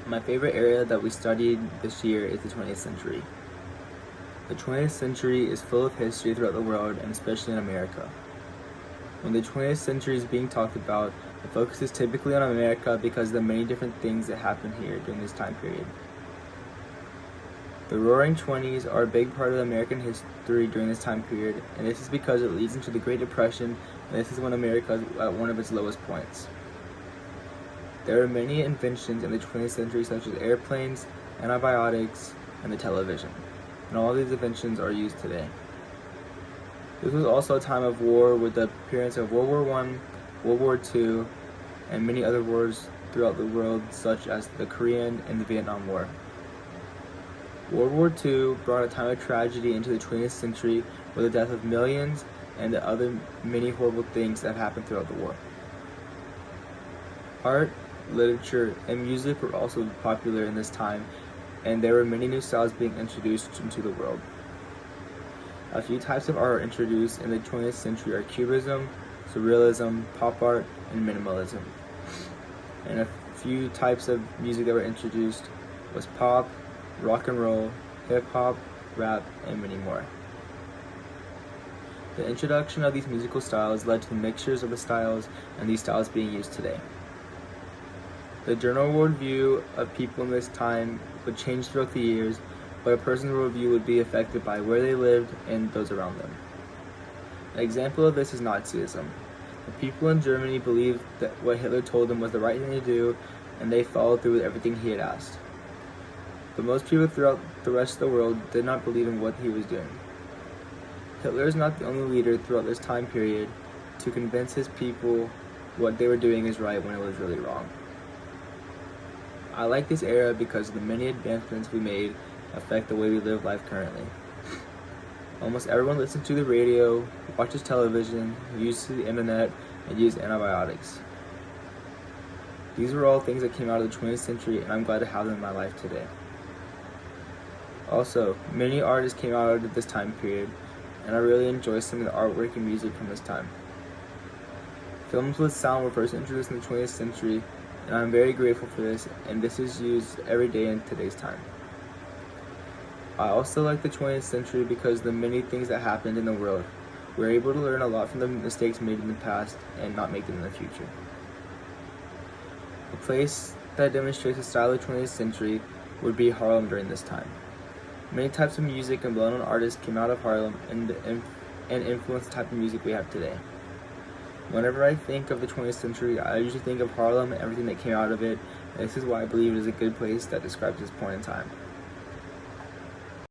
My favorite area that we studied this year is the 20th century. The 20th century is full of history throughout the world, and especially in America. When the 20th century is being talked about, the focus is typically on America because of the many different things that happened here during this time period. The Roaring Twenties are a big part of American history during this time period, and this is because it leads into the Great Depression, and this is when America is at one of its lowest points. There are many inventions in the 20th century such as airplanes, antibiotics, and the television, and all of these inventions are used today. This was also a time of war with the appearance of World War I, World War II, and many other wars throughout the world such as the Korean and the Vietnam War. World War II brought a time of tragedy into the 20th century with the death of millions and the other many horrible things that happened throughout the war. Art, literature, and music were also popular in this time, and there were many new styles being introduced into the world. A few types of art introduced in the 20th century are Cubism, Surrealism, pop art, and minimalism. And a few types of music that were introduced was pop, rock and roll, hip hop, rap, and many more. The introduction of these musical styles led to the mixtures of the styles and these styles being used today. The general worldview of people in this time would change throughout the years, but a person's worldview would be affected by where they lived and those around them. An example of this is Nazism. The people in Germany believed that what Hitler told them was the right thing to do, and they followed through with everything he had asked. But most people throughout the rest of the world did not believe in what he was doing. Hitler is not the only leader throughout this time period to convince his people what they were doing is right when it was really wrong. I like this era because the many advancements we made affect the way we live life currently. Almost everyone listens to the radio, watches television, uses the internet, and uses antibiotics. These were all things that came out of the 20th century, and I'm glad to have them in my life today. Also, many artists came out of this time period, and I really enjoy some of the artwork and music from this time. Films with sound were first introduced in the 20th century, and I'm very grateful for this, and this is used every day in today's time. I also like the 20th century because of the many things that happened in the world. We're able to learn a lot from the mistakes made in the past and not make them in the future. A place that demonstrates the style of the 20th century would be Harlem during this time. Many types of music and well-known artists came out of Harlem and influenced the type of music we have today. Whenever I think of the 20th century, I usually think of Harlem and everything that came out of it, and this is why I believe it is a good place that describes this point in time.